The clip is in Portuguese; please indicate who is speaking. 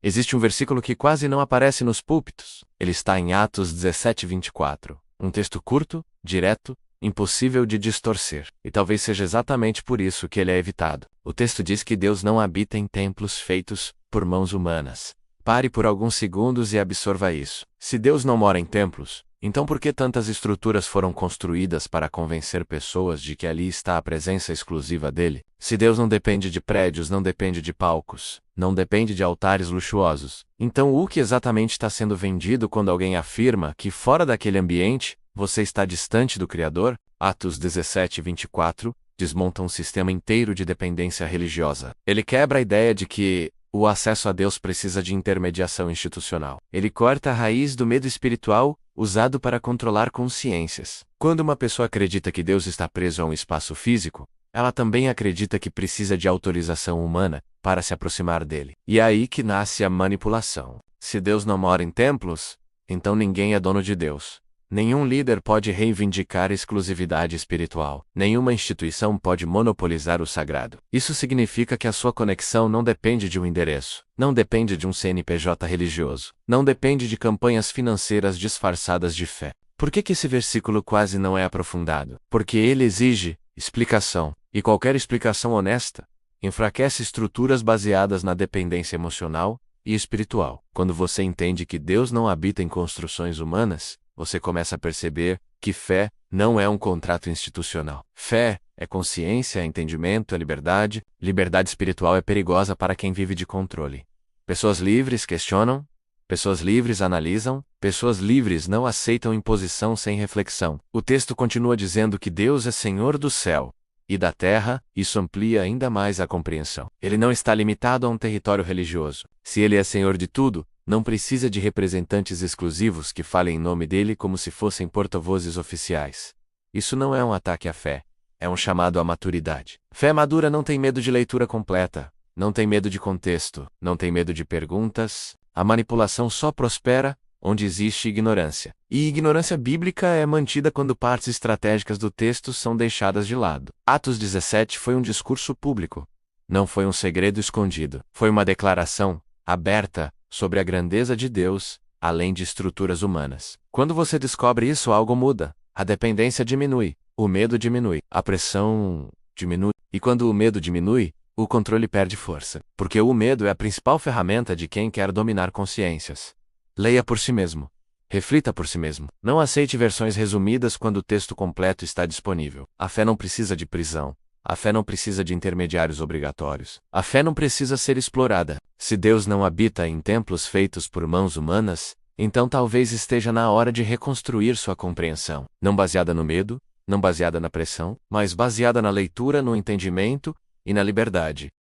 Speaker 1: Existe um versículo que quase não aparece nos púlpitos. Ele está em Atos 17:24. Um texto curto, direto, impossível de distorcer. E talvez seja exatamente por isso que ele é evitado. O texto diz que Deus não habita em templos feitos por mãos humanas. Pare por alguns segundos e absorva isso. Se Deus não mora em templos, então por que tantas estruturas foram construídas para convencer pessoas de que ali está a presença exclusiva dele? Se Deus não depende de prédios, não depende de palcos, não depende de altares luxuosos, então o que exatamente está sendo vendido quando alguém afirma que fora daquele ambiente, você está distante do Criador? Atos 17:24 desmonta um sistema inteiro de dependência religiosa. Ele quebra a ideia de que o acesso a Deus precisa de intermediação institucional. Ele corta a raiz do medo espiritual, usado para controlar consciências. Quando uma pessoa acredita que Deus está preso a um espaço físico, ela também acredita que precisa de autorização humana para se aproximar dele. E é aí que nasce a manipulação. Se Deus não mora em templos, então ninguém é dono de Deus. Nenhum líder pode reivindicar exclusividade espiritual. Nenhuma instituição pode monopolizar o sagrado. Isso significa que a sua conexão não depende de um endereço, não depende de um CNPJ religioso, não depende de campanhas financeiras disfarçadas de fé. Por que esse versículo quase não é aprofundado? Porque ele exige explicação, e qualquer explicação honesta enfraquece estruturas baseadas na dependência emocional e espiritual. Quando você entende que Deus não habita em construções humanas, você começa a perceber que fé não é um contrato institucional. Fé é consciência, é entendimento, é liberdade. Liberdade espiritual é perigosa para quem vive de controle. Pessoas livres questionam, pessoas livres analisam, pessoas livres não aceitam imposição sem reflexão. O texto continua dizendo que Deus é Senhor do céu e da terra. Isso amplia ainda mais a compreensão. Ele não está limitado a um território religioso. Se ele é Senhor de tudo, não precisa de representantes exclusivos que falem em nome dele como se fossem porta-vozes oficiais. Isso não é um ataque à fé. É um chamado à maturidade. Fé madura não tem medo de leitura completa, não tem medo de contexto, não tem medo de perguntas. A manipulação só prospera onde existe ignorância. E ignorância bíblica é mantida quando partes estratégicas do texto são deixadas de lado. Atos 17 foi um discurso público. Não foi um segredo escondido. Foi uma declaração aberta sobre a grandeza de Deus, além de estruturas humanas. Quando você descobre isso, algo muda. A dependência diminui, o medo diminui, a pressão diminui. E quando o medo diminui, o controle perde força. Porque o medo é a principal ferramenta de quem quer dominar consciências. Leia por si mesmo. Reflita por si mesmo. Não aceite versões resumidas quando o texto completo está disponível. A fé não precisa de prisão. A fé não precisa de intermediários obrigatórios. A fé não precisa ser explorada. Se Deus não habita em templos feitos por mãos humanas, então talvez esteja na hora de reconstruir sua compreensão. Não baseada no medo, não baseada na pressão, mas baseada na leitura, no entendimento e na liberdade.